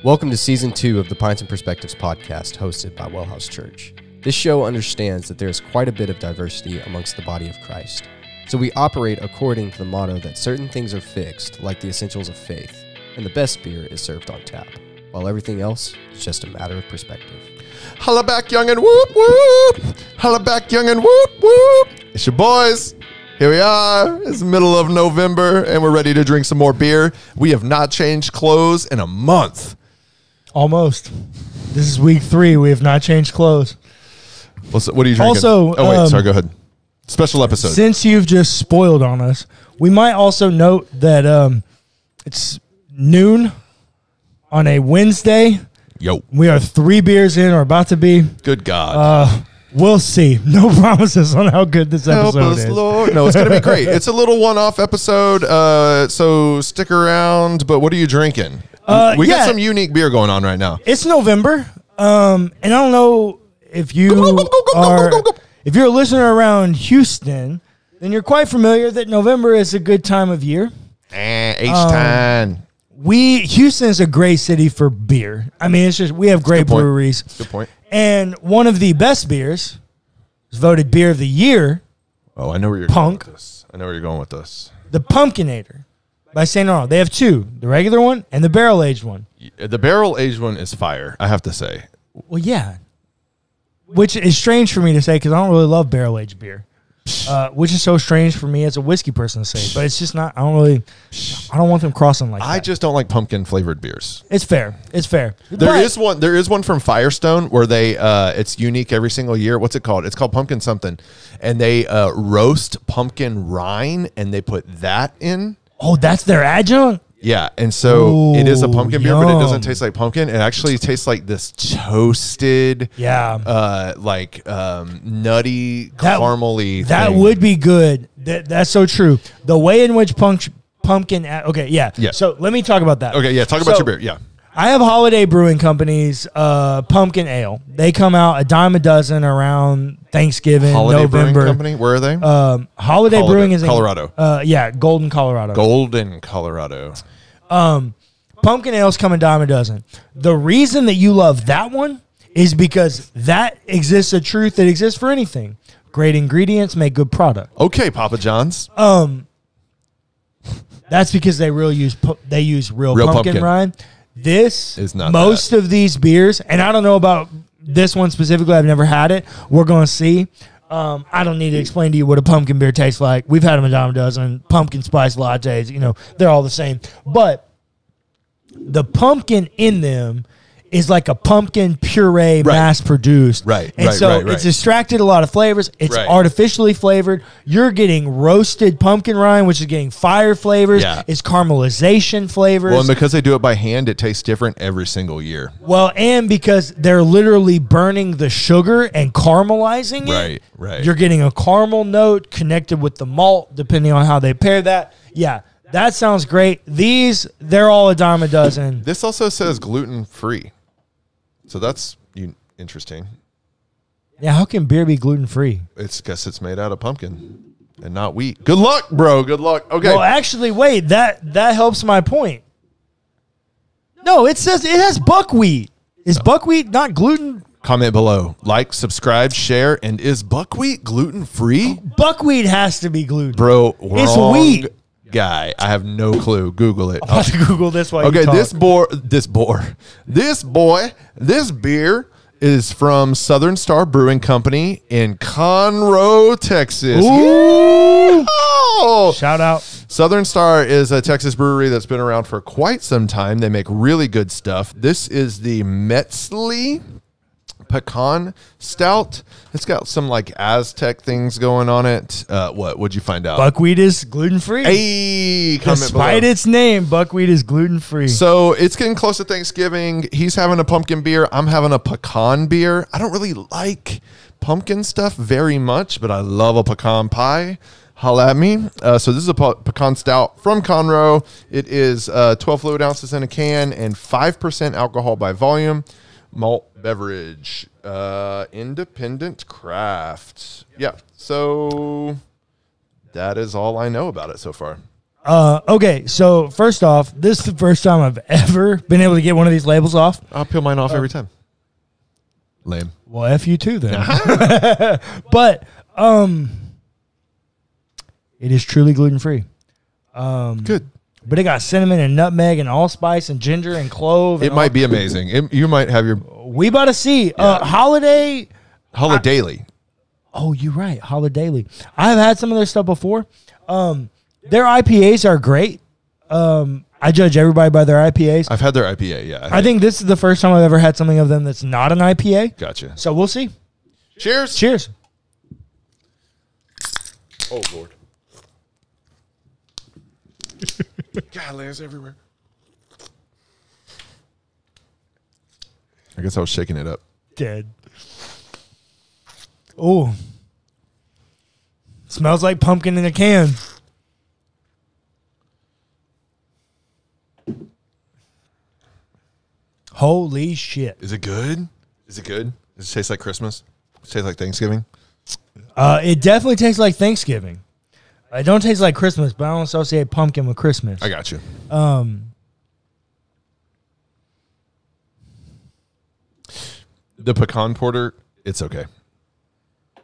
Welcome to Season 2 of the Pints Perspectives Podcast, hosted by WellHouse Church. This show understands that there is quite a bit of diversity amongst the body of Christ. So we operate according to the motto that certain things are fixed, like the essentials of faith, and the best beer is served on tap, while everything else is just a matter of perspective. Holla back, young and whoop, whoop. Holla back, young and whoop, whoop. It's your boys. Here we are. It's the middle of November, and we're ready to drink some more beer. We have not changed clothes in a month. Almost. This is week 3. We have not changed clothes. What are you drinking? Also, sorry, go ahead. Special episode. Since you've just spoiled on us, we might also note that it's noon on a Wednesday. Yo. We are 3 beers in, or about to be. Good God. We'll see. No promises on how good this episode Help us, is. Lord. No, it's going to be great. It's a little one-off episode, so stick around. But what are you drinking? We got some unique beer going on right now. It's November, and I don't know if you're a listener around Houston, then you're quite familiar that November is a good time of year. H-time. Houston is a great city for beer. I mean, it's just we have great breweries. Good point. And one of the best beers was voted beer of the year. Oh, I know where you're going with this. I know where you're going with this. The Pumpkinator by St. Arnold. They have 2, the regular one and the barrel-aged one. The barrel-aged one is fire, I have to say. Well, yeah. Which is strange for me to say because I don't really love barrel-aged beer. Which is so strange for me as a whiskey person to say. But it's just not, I don't want them crossing like that. I just don't like pumpkin-flavored beers. It's fair. There is one from Firestone where they, it's unique every single year. What's it called? It's called pumpkin something. And they roast pumpkin rind and they put that in. Oh, that's their adjunct? Yeah, and so it is a pumpkin beer, but it doesn't yum. taste like pumpkin. It actually tastes like this toasted, Yeah. nutty, caramely That thing. would be good. That's so true. The way in which pumpkin... Okay, yeah. So let me talk about that. Okay, yeah, talk about your beer, yeah. I have Holiday Brewing Company's pumpkin ale. They come out $10 a dozen around Thanksgiving, Holiday November. Brewing Company, where are they? Holiday Brewing is in Colorado. Golden, Colorado. Golden, Colorado. Pumpkin ales come $10 a dozen. The reason that you love that one is because that exists a truth that exists for anything. Great ingredients make good product. Okay, Papa John's. That's because they use real pumpkin rind. This is not most of these beers, and I don't know about this one specifically. I've never had it. We're going to see. I don't need to explain to you what a pumpkin beer tastes like. We've had them $10 a dozen. Pumpkin spice lattes, they're all the same. But the pumpkin in them is like a pumpkin puree mass-produced. Right, and it's extracted a lot of flavors. It's artificially flavored. You're getting roasted pumpkin rind, which is getting fire flavors. Yeah. It's caramelization flavors. Well, and because they do it by hand, it tastes different every single year. Well, and because they're literally burning the sugar and caramelizing it. Right. You're getting a caramel note connected with the malt, depending on how they pair that. Yeah, that sounds great. They're all $10 a dozen. This also says gluten-free. So that's interesting. Yeah, how can beer be gluten-free? Guess it's made out of pumpkin and not wheat. Good luck, bro. Good luck. Okay. Well, actually, wait. That helps my point. No, it says it has buckwheat. Is buckwheat not gluten? Comment below. Like, subscribe, share, and is buckwheat gluten-free? Buckwheat has to be gluten. Bro, it's wrong wheat. Guy. I have no clue. Google it. I'm about to Google this while you talk. This beer is from Southern Star Brewing Company in Conroe, Texas. Ooh. Oh! Shout out. Southern Star is a Texas brewery that's been around for quite some time. They make really good stuff. This is the Metzli Pecan Stout. It's got some like Aztec things going on it. What'd you find out? Buckwheat is gluten-free. Hey, despite its name, buckwheat is gluten-free. So it's getting close to Thanksgiving. He's having a pumpkin beer. I'm having a pecan beer. I don't really like pumpkin stuff very much, but I love a pecan pie. Holla at me. So this is a pecan stout from Conroe. It is 12 fluid ounces in a can and 5% alcohol by volume. Malt beverage, independent craft. Yeah, so that is all I know about it so far. Okay, so first off, this is the first time I've ever been able to get one of these labels off. I'll peel mine off every time. Lame. Well, F you too then. But it is truly gluten-free. Good. But it got cinnamon and nutmeg and allspice and ginger and clove. It might be amazing. You might have your We about to see. Holiday. Holidaily. Oh, you're right. Holidaily. I've had some of their stuff before. Their IPAs are great. I judge everybody by their IPAs. I've had their IPA, yeah. I think this is the first time I've ever had something of them that's not an IPA. Gotcha. So we'll see. Cheers. Cheers. Oh, Lord. God, Lance everywhere. I guess I was shaking it up. Dead. Oh. Smells like pumpkin in a can. Holy shit. Is it good? Is it good? Does it taste like Christmas? Does it taste like Thanksgiving? It definitely tastes like Thanksgiving. It don't taste like Christmas, but I don't associate pumpkin with Christmas. I got you. The pecan porter, it's okay.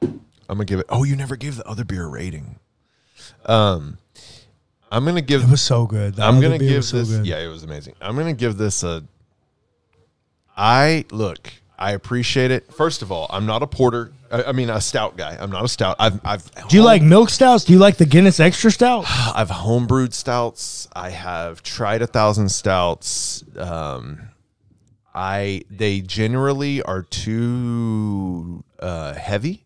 I'm gonna give it. Oh, you never gave the other beer a rating. I'm gonna give. It was so good. I'm gonna give this. Yeah, it was amazing. I'm gonna give this a. I appreciate it. First of all, I'm not a porter. I mean, a stout guy. I'm not a stout. Do you like milk stouts? Do you like the Guinness Extra Stout? I've homebrewed stouts. I have tried 1,000 stouts. They generally are too heavy,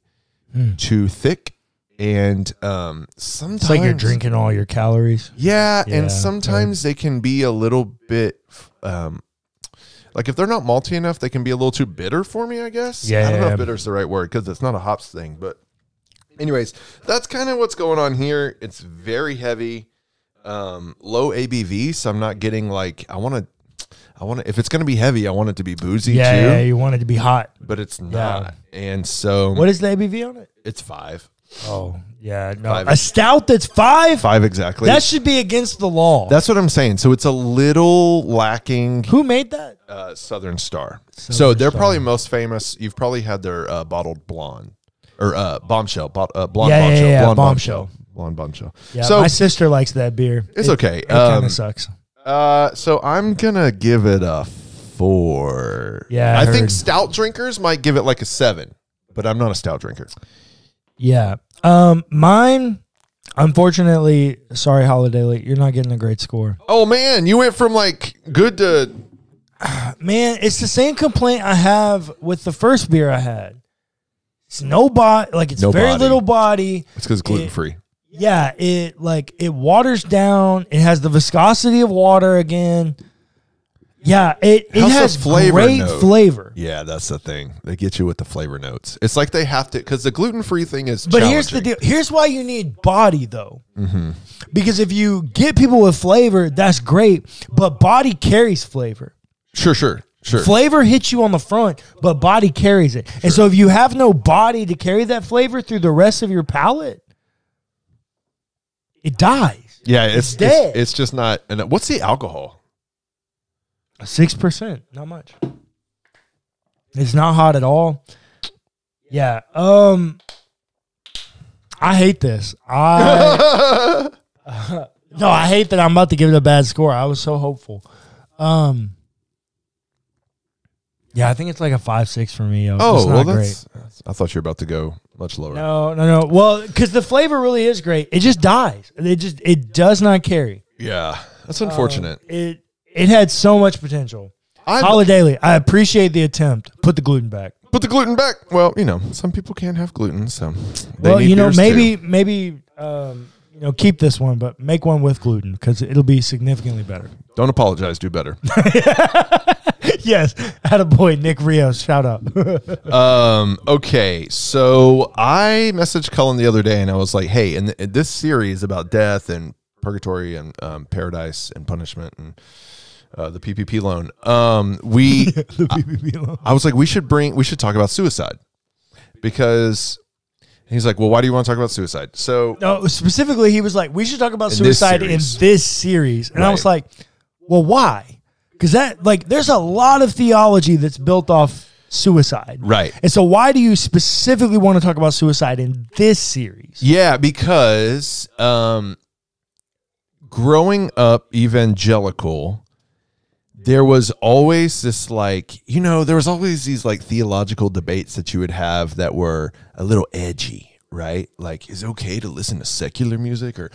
too thick, and sometimes It's like you're drinking all your calories. Yeah, and sometimes they can be a little bit. Like if they're not malty enough, they can be a little too bitter for me, I guess. Yeah, I don't know if bitter's the right word because it's not a hops thing. But anyways, that's kind of what's going on here. It's very heavy, low ABV. So I'm not getting like, I want to, if it's going to be heavy, I want it to be boozy too. Yeah, you want it to be hot. But it's not. And so. What is the ABV on it? It's 5. Oh, yeah. No. 5. A stout that's 5? 5 exactly. That should be against the law. That's what I'm saying. So it's a little lacking. Who made that? Southern Star. Southern they're Star. probably most famous. You've probably had their bottled blonde or bombshell, blonde bombshell. Yeah, Blonde bombshell. Blonde bombshell. Yeah, so my sister likes that beer. it's okay. It kind of sucks. So I'm gonna give it a 4. Yeah, I think stout drinkers might give it like a 7, but I'm not a stout drinker. Yeah. Mine, unfortunately, sorry, Holiday, you're not getting a great score. Oh man, you went from like good to. Man, it's the same complaint I have with the first beer I had. It's no body, like it's No very body. little body. It's because it's gluten free. Yeah, it waters down. It has the viscosity of water again. Yeah, it has flavor great note. flavor. Yeah, that's the thing. They get you with the flavor notes. It's like they have to, because the gluten-free thing is But here's the deal. Here's why you need body, though. Mm-hmm. Because if you get people with flavor, that's great. But body carries flavor. Sure. Flavor hits you on the front, but body carries it. Sure. And so if you have no body to carry that flavor through the rest of your palate, it dies. Yeah, it's dead. It's just not. And what's the alcohol? 6%, not much. It's not hot at all. Yeah. I hate this. No, I hate that I'm about to give it a bad score. I was so hopeful. Yeah, I think it's like a 5-6 for me. It's not great. I thought you were about to go much lower. No. Well, because the flavor really is great. It just dies. It does not carry. Yeah, that's unfortunate. It had so much potential. Holiday, I appreciate the attempt. Put the gluten back. Put the gluten back. Well, some people can't have gluten, so maybe keep this one, but make one with gluten because it'll be significantly better. Don't apologize. Do better. Yes, attaboy, Nick Rios. Shout out. Okay, so I messaged Cullen the other day, and I was like, "Hey, in this series about death and purgatory and paradise and punishment and the PPP loan, The PPP loan. I was like, we should talk about suicide because He's like, well, why do you want to talk about suicide? So No, specifically, he was like, we should talk about In this suicide in series. this series. And I Right. was like, well, why? Because that, like, there's a lot of theology that's built off suicide. Right. And so why do you specifically want to talk about suicide in this series? yeah, because growing up evangelical, there was always this like, there was always these like theological debates that you would have that were a little edgy, right? Like, is it okay to listen to secular music or,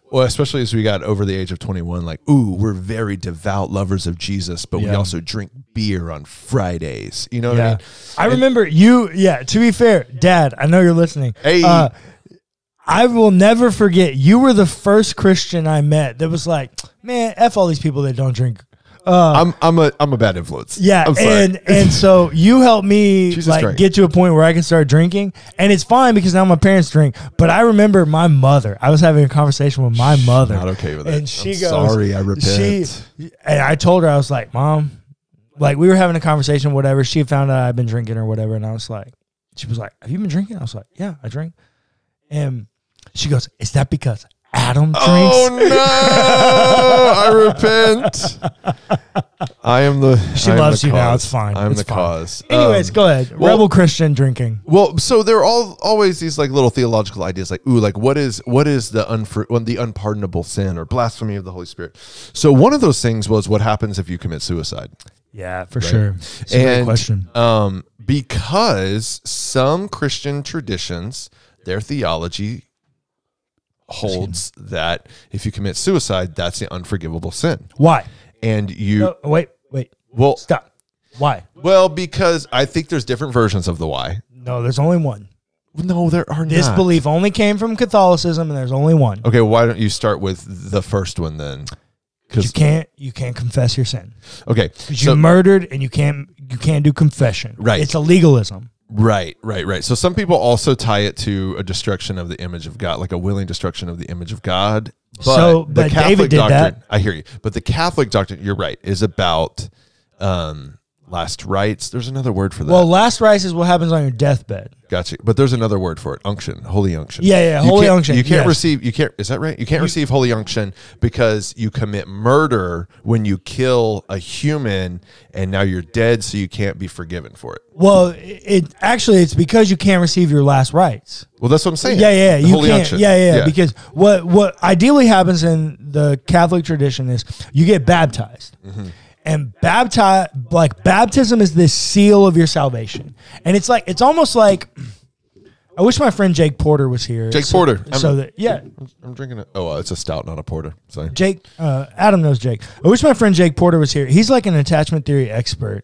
well, especially as we got over the age of 21, like, ooh, we're very devout lovers of Jesus, but we Yeah. also drink beer on Fridays. You know what I Yeah. mean? I remember you, to be fair, Dad, I know you're listening. Hey. I will never forget, you were the first Christian I met that was like, man, F all these people that don't drink. I'm a bad influence. Yeah, I'm sorry. and so you helped me Jesus like drank. get to a point where I can start drinking, and it's fine because now my parents drink. But I remember my mother. I was having a conversation with my mother. Not okay with it. And she I'm goes, sorry, I repent. And I told her, I was like, Mom, like we were having a conversation, whatever. She found out I'd been drinking or whatever, and I was like, she was like, have you been drinking? I was like, yeah, I drink. And she goes, is that because Adam drinks? Oh no! I repent. I am the. She I am loves the you now. cause. It's fine. I'm It's the fine. cause. Anyways, go ahead. Rebel Christian drinking. Well, so there are always these like little theological ideas, like like what is the unpardonable sin or blasphemy of the Holy Spirit. So one of those things was what happens if you commit suicide. Yeah, for sure. It's a great question. Because some Christian traditions, their theology holds that if you commit suicide, that's the unforgivable sin. Why? And you No, wait. well Stop. Why? well because I think there's different versions of the why. No, there's only one. No, there are This not. belief only came from Catholicism, and there's only one. Okay, why don't you start with the first one then? You can't confess your sin. Okay, Because you murdered, and you can't do confession. Right. It's a legalism. Right. So some people also tie it to a destruction of the image of God, like a willing destruction of the image of God. But but David did that. I hear you. But the Catholic doctrine, you're right, is about last rites. There's another word for that. Well, last rites is what happens on your deathbed. Gotcha. But there's another word for it. Unction. Holy unction. Yeah, You holy can't- unction, You can't yes. receive, is that right? You can't receive holy unction because you commit murder when you kill a human and now you're dead, so you can't be forgiven for it. Well, it's because you can't receive your last rites. Well, that's what I'm saying. Yeah, The you holy can't. unction. Yeah, because what ideally happens in the Catholic tradition is you get baptized. Mm-hmm. And baptism is the seal of your salvation. And it's almost like, I wish my friend Jake Porter was here. Jake Porter. I'm drinking it. Oh, it's a stout, not a porter. Sorry. Jake, Adam knows Jake. I wish my friend Jake Porter was here. He's like an attachment theory expert.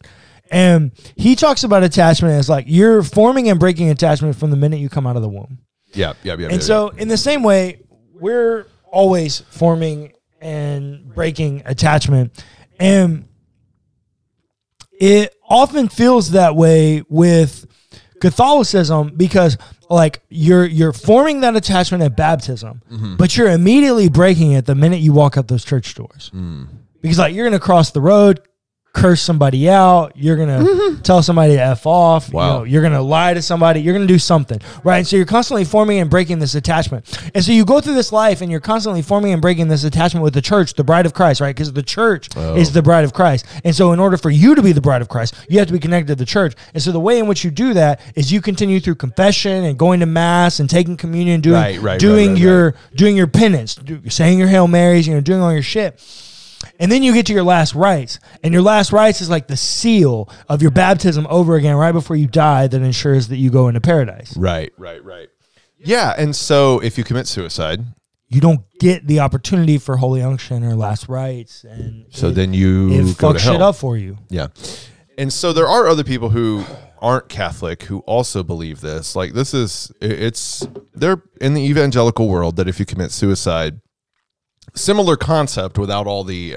And he talks about attachment as like you're forming and breaking attachment from the minute you come out of the womb. Yeah. And so in the same way, we're always forming and breaking attachment. And it often feels that way with Catholicism because like you're forming that attachment at baptism, but you're immediately breaking it the minute you walk out those church doors. Because like you're going to cross the road, curse somebody out, you're going to tell somebody to F off, Wow. you're going to lie to somebody, you're going to do something, right? And so you're constantly forming and breaking this attachment. And so you go through this life and you're constantly forming and breaking this attachment with the church, the bride of Christ, right? Because the church is the bride of Christ. And so in order for you to be the bride of Christ, you have to be connected to the church. And so the way in which you do that is you continue through confession and going to mass and taking communion, doing your penance, saying your Hail Marys, doing all your shit. And then you get to your last rites. And your last rites is like the seal of your baptism over again right before you die that ensures that you go into paradise. Right. Yeah, and so if you commit suicide, You don't get the opportunity for holy unction or last rites. And so it then you fucks go to hell. shit up for you. Yeah. And so there are other people who aren't Catholic who also believe this. Like they're in the evangelical world that if you commit suicide, similar concept without all the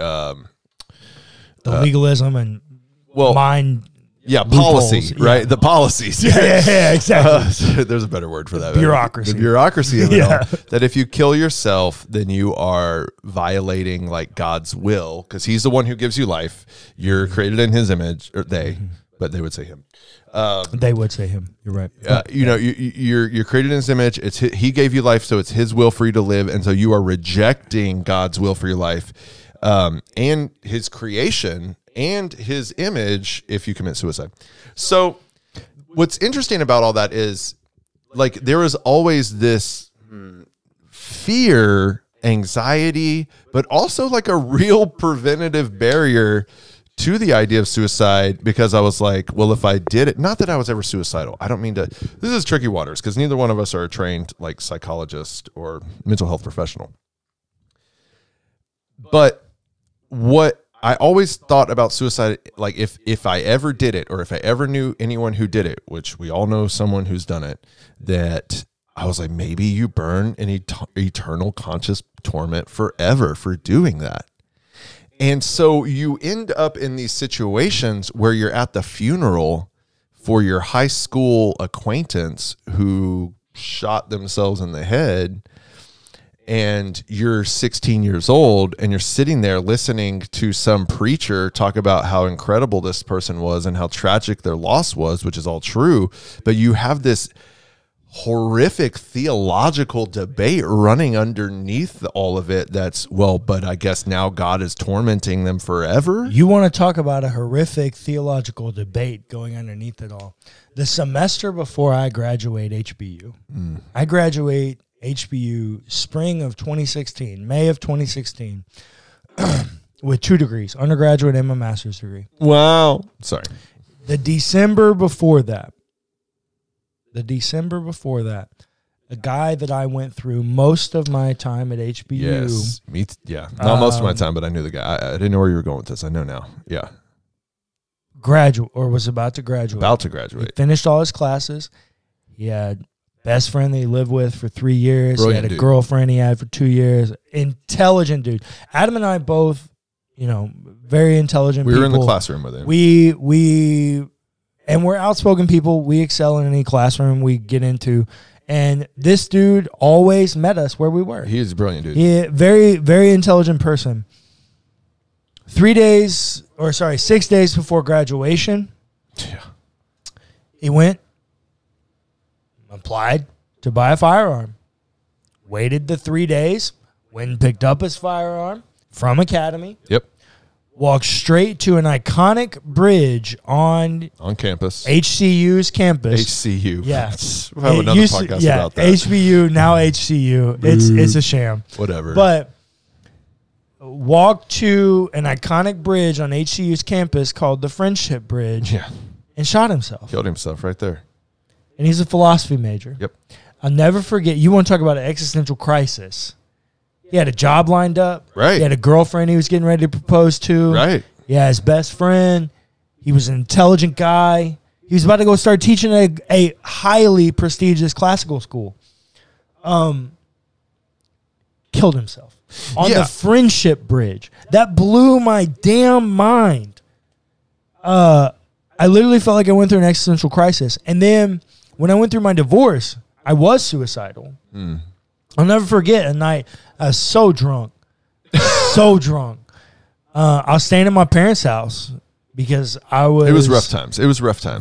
legalism and policy, loopholes, right? The policies. Yeah, exactly. There's a better word for that. Bureaucracy. The bureaucracy of it Yeah. all. That if you kill yourself, then you are violating like God's will because He's the one who gives you life. You're created in His image, or they. but they would say him. They would say him. You're right. You're created in his image. He gave you life, so it's his will for you to live, and so you are rejecting God's will for your life, and his creation and his image if you commit suicide. So what's interesting about all that is, like, there is always this fear, anxiety, but also like a real preventative barrier to the idea of suicide, because I was like, well, if I did it, not that I was ever suicidal. I don't mean to, this is tricky waters because neither one of us are a trained like psychologist or mental health professional. But what I always thought about suicide, like if I ever did it, or if I ever knew anyone who did it, which we all know someone who's done it, that I was like, maybe you burn in eternal conscious torment forever for doing that. And so you end up in these situations where you're at the funeral for your high school acquaintance who shot themselves in the head, and you're 16 years old and you're sitting there listening to some preacher talk about how incredible this person was and how tragic their loss was, which is all true. But you have this horrific theological debate running underneath all of it that's, well, but I guess now God is tormenting them forever. You want to talk about a horrific theological debate going underneath it all. The semester before I graduate HBU, I graduate HBU spring of 2016, May of 2016, with 2 degrees, undergraduate and my master's degree. Wow. Sorry. The December before that, a guy that I went through most of my time at HBU. Yes, not most of my time, but I knew the guy. I didn't know where you were going with this. I know now. Yeah. Was about to graduate. He finished all his classes. He had best friend that he lived with for 3 years. Brilliant he had a dude. girlfriend he had for 2 years. Intelligent dude. Adam and I both, very intelligent people. We were in the classroom with him. And we're outspoken people. We excel in any classroom we get into. And this dude always met us where we were. He is a brilliant dude. He very, very intelligent person. 6 days before graduation, he went, applied to buy a firearm. Waited the 3 days, went and picked up his firearm from Academy. Yep. Walked straight to an iconic bridge on campus. HCU's campus. HCU. Yeah. We'll have another podcast about that. HBU, now HCU. It's a sham. Whatever. But walked to an iconic bridge on HCU's campus called the Friendship Bridge. Yeah. And shot himself. Killed himself right there. And he's a philosophy major. Yep. I'll never forget. You want to talk about an existential crisis. He had a job lined up. Right. He had a girlfriend he was getting ready to propose to. Right. Yeah, his best friend. He was an intelligent guy. He was about to go start teaching at a highly prestigious classical school. Killed himself on the Friendship Bridge. That blew my damn mind. I literally felt like I went through an existential crisis. And then when I went through my divorce, I was suicidal. I'll never forget a night I was so drunk. I was staying at my parents' house because I was... It was rough times.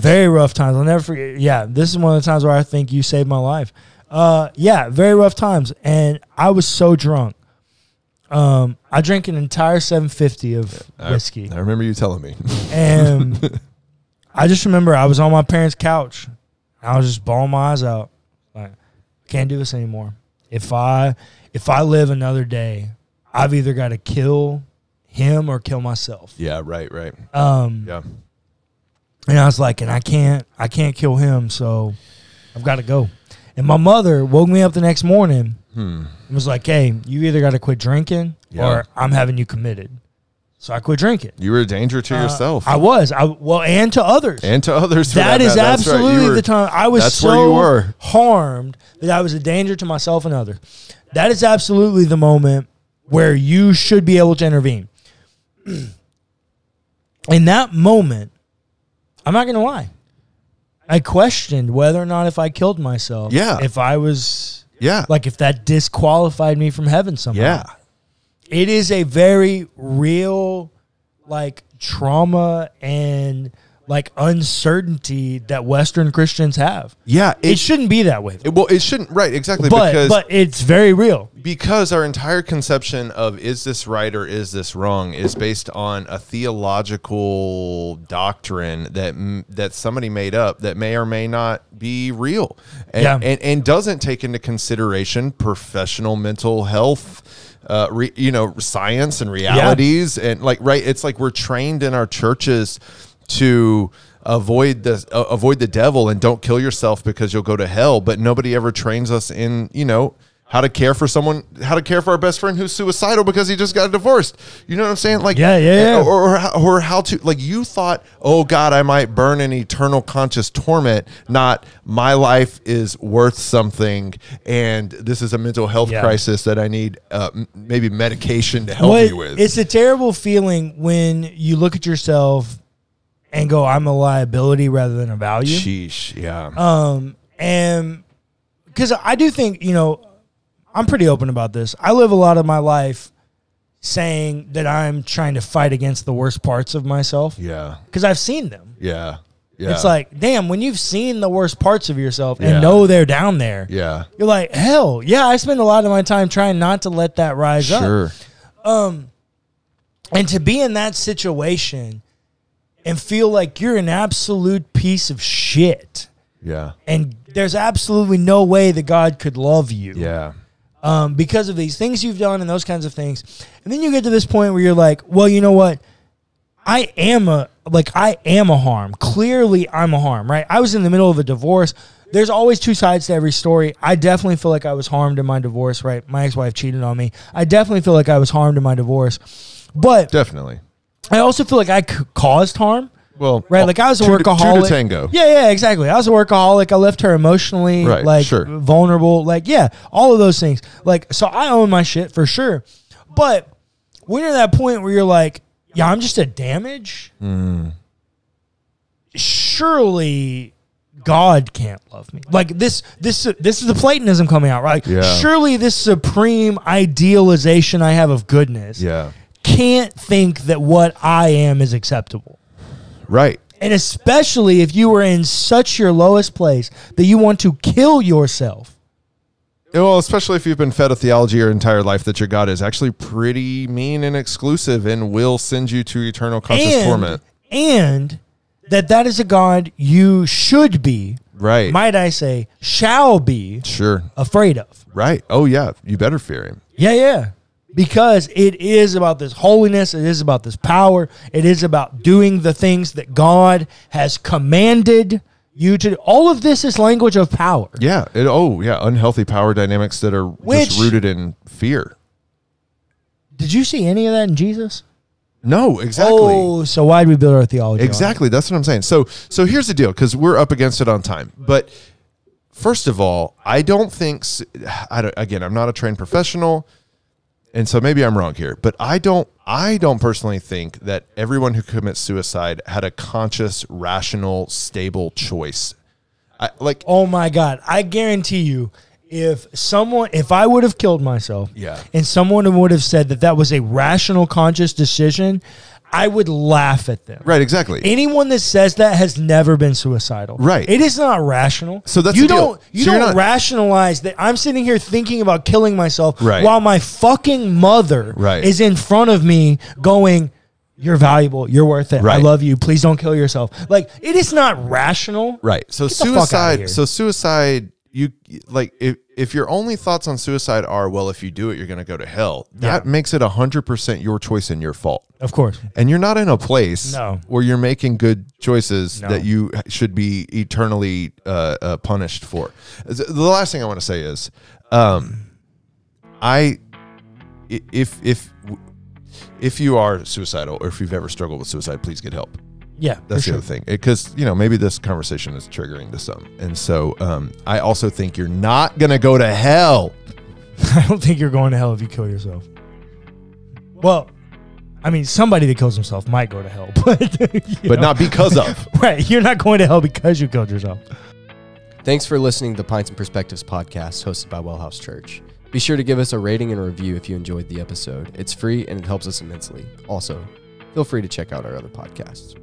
Very rough times. I'll never forget. Yeah, this is one of the times where I think you saved my life. Very rough times. And I was so drunk. I drank an entire 750 of whiskey. I remember you telling me. And I just remember I was on my parents' couch. I was just bawling my eyes out. Like, I can't do this anymore. If I live another day, I've either got to kill him or kill myself. Yeah, right. And I was like, and I can't kill him, so I've got to go. And my mother woke me up the next morning and was like, hey, you either got to quit drinking or I'm having you committed. So I quit drinking. You were a danger to yourself. I was. And to others. That is absolutely the time. I was so harmed that I was a danger to myself and others. That is absolutely the moment where you should be able to intervene. In that moment, I'm not going to lie. I questioned whether or not if I killed myself, if I was, like if that disqualified me from heaven somehow. Yeah. It is a very real, like, trauma and like uncertainty that Western Christians have. Yeah, It shouldn't be that way. it shouldn't, right? Exactly, But it's very real. Because our entire conception of is this right or is this wrong is based on a theological doctrine that somebody made up that may or may not be real, and doesn't take into consideration professional mental health, science and realities, and it's like we're trained in our churches to avoid the devil and don't kill yourself because you'll go to hell, but nobody ever trains us in how to care for our best friend who's suicidal because he just got divorced. You know what I'm saying? Like, or how to, like, you thought, oh God, I might burn in eternal conscious torment, not my life is worth something, and this is a mental health crisis that I need maybe medication to help me with. It's a terrible feeling when you look at yourself and go, I'm a liability rather than a value. Sheesh, yeah. And because I do think, I'm pretty open about this. I live a lot of my life saying that I'm trying to fight against the worst parts of myself. Yeah. Because I've seen them. Yeah. Yeah. It's like, damn, when you've seen the worst parts of yourself and know they're down there, you're like, hell, yeah, I spend a lot of my time trying not to let that rise up. Sure. And to be in that situation and feel like you're an absolute piece of shit. Yeah. And there's absolutely no way that God could love you. Yeah. Because of these things you've done and those kinds of things. And then you get to this point where you're like, well, you know what? I am a harm. Clearly I'm a harm, right? I was in the middle of a divorce. There's always two sides to every story. I definitely feel like I was harmed in my divorce, right? My ex-wife cheated on me. I definitely feel like I was harmed in my divorce. But definitely, I also feel like I caused harm. Well, right, like I was a workaholic. Two to tango. Yeah, exactly. I was a workaholic. I left her emotionally, vulnerable. All of those things. So I own my shit for sure. But when you're at that point where you're like, yeah, I'm just a damage. Surely God can't love me. Like this is the Platonism coming out, right? Yeah. Surely this supreme idealization I have of goodness can't think that what I am is acceptable. Right. And especially if you were in such your lowest place that you want to kill yourself. Well, especially if you've been fed a theology your entire life that your God is actually pretty mean and exclusive and will send you to eternal conscious torment. And that is a God you should be, right? Might I say, shall be afraid of. Right. Oh, yeah. You better fear him. Yeah. Because it is about this holiness. It is about this power. It is about doing the things that God has commanded you to. All of this is language of power. Yeah. Unhealthy power dynamics that are just rooted in fear. Did you see any of that in Jesus? No, exactly. Oh, so why did we build our theology? Exactly. That's what I'm saying. So here's the deal, because we're up against it on time. But first of all, I don't think, again, I'm not a trained professional. And so maybe I'm wrong here, but I don't personally think that everyone who commits suicide had a conscious, rational, stable choice. Oh my God. I guarantee you, if I would have killed myself and someone would have said that was a rational, conscious decision, I would laugh at them. Right, exactly. Anyone that says that has never been suicidal. Right. It is not rational. So that's you don't rationalize that I'm sitting here thinking about killing myself while my fucking mother is in front of me going, you're valuable, you're worth it, I love you, please don't kill yourself. Like, it is not rational. Right. So suicide, you if your only thoughts on suicide are, well, if you do it, you're going to go to hell, that makes it 100% your choice and your fault. Of course. And you're not in a place where you're making good choices that you should be eternally punished for. The last thing I want to say is, if you are suicidal or if you've ever struggled with suicide, please get help. Yeah, that's the other thing, because maybe this conversation is triggering to some, and so I also think you're not gonna go to hell. I don't think you're going to hell if you kill yourself. Well, I mean, somebody that kills himself might go to hell, but not because of. Right, you're not going to hell because you killed yourself. Thanks for listening to the Pints Perspectives Podcast, hosted by WellHouse Church. Be sure to give us a rating and a review if you enjoyed the episode. It's free and it helps us immensely. Also, feel free to check out our other podcasts.